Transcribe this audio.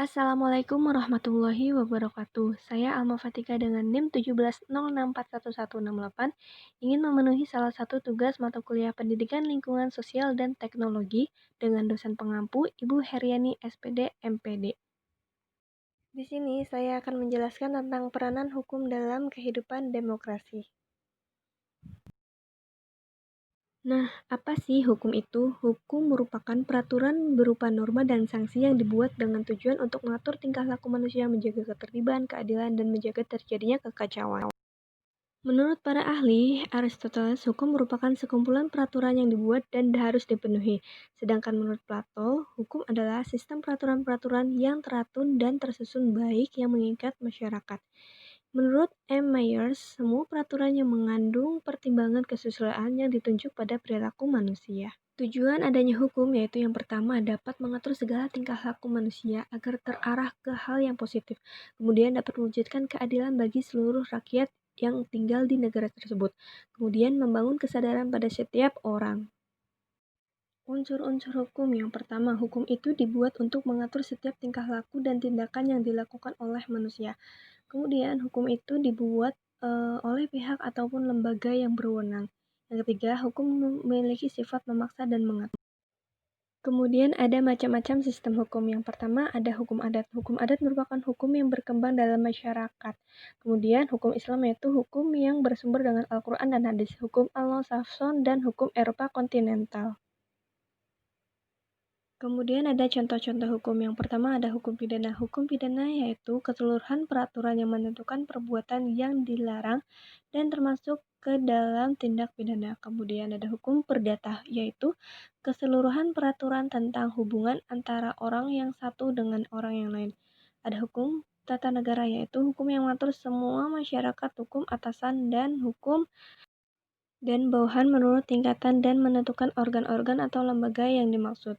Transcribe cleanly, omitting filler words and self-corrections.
Assalamualaikum warahmatullahi wabarakatuh. Saya Alma Fatika dengan NIM 1706641168 ingin memenuhi salah satu tugas mata kuliah Pendidikan Lingkungan Sosial dan Teknologi dengan dosen pengampu Ibu Heriani SPD MPD. Di sini saya akan menjelaskan tentang peranan hukum dalam kehidupan demokrasi. Nah, apa sih hukum itu? Hukum merupakan peraturan berupa norma dan sanksi yang dibuat dengan tujuan untuk mengatur tingkah laku manusia, menjaga ketertiban, keadilan, dan menjaga terjadinya kekacauan. Menurut para ahli, Aristoteles, hukum merupakan sekumpulan peraturan yang dibuat dan harus dipenuhi. Sedangkan menurut Plato, hukum adalah sistem peraturan-peraturan yang teratur dan tersusun baik yang mengikat masyarakat. Menurut M. Myers, semua peraturan yang mengandung pertimbangan kesusilaan yang ditunjuk pada perilaku manusia. Tujuan adanya hukum yaitu yang pertama dapat mengatur segala tingkah laku manusia agar terarah ke hal yang positif. Kemudian dapat mewujudkan keadilan bagi seluruh rakyat yang tinggal di negara tersebut. Kemudian membangun kesadaran pada setiap orang. Unsur-unsur hukum yang pertama, hukum itu dibuat untuk mengatur setiap tingkah laku dan tindakan yang dilakukan oleh manusia. Kemudian, hukum itu dibuat oleh pihak ataupun lembaga yang berwenang. Yang ketiga, hukum memiliki sifat memaksa dan mengatur. Kemudian ada macam-macam sistem hukum. Yang pertama ada hukum adat. Hukum adat merupakan hukum yang berkembang dalam masyarakat. Kemudian hukum Islam yaitu hukum yang bersumber dengan Al-Quran dan hadis. Hukum Anglo-Saxon dan hukum Eropa kontinental. Kemudian ada contoh-contoh hukum. Yang pertama ada hukum pidana. Hukum pidana yaitu keseluruhan peraturan yang menentukan perbuatan yang dilarang dan termasuk ke dalam tindak pidana. Kemudian ada hukum perdata, yaitu keseluruhan peraturan tentang hubungan antara orang yang satu dengan orang yang lain. Ada hukum tata negara, yaitu hukum yang mengatur semua masyarakat, hukum atasan dan hukum dan bawahan menurut tingkatan dan menentukan organ-organ atau lembaga yang dimaksud.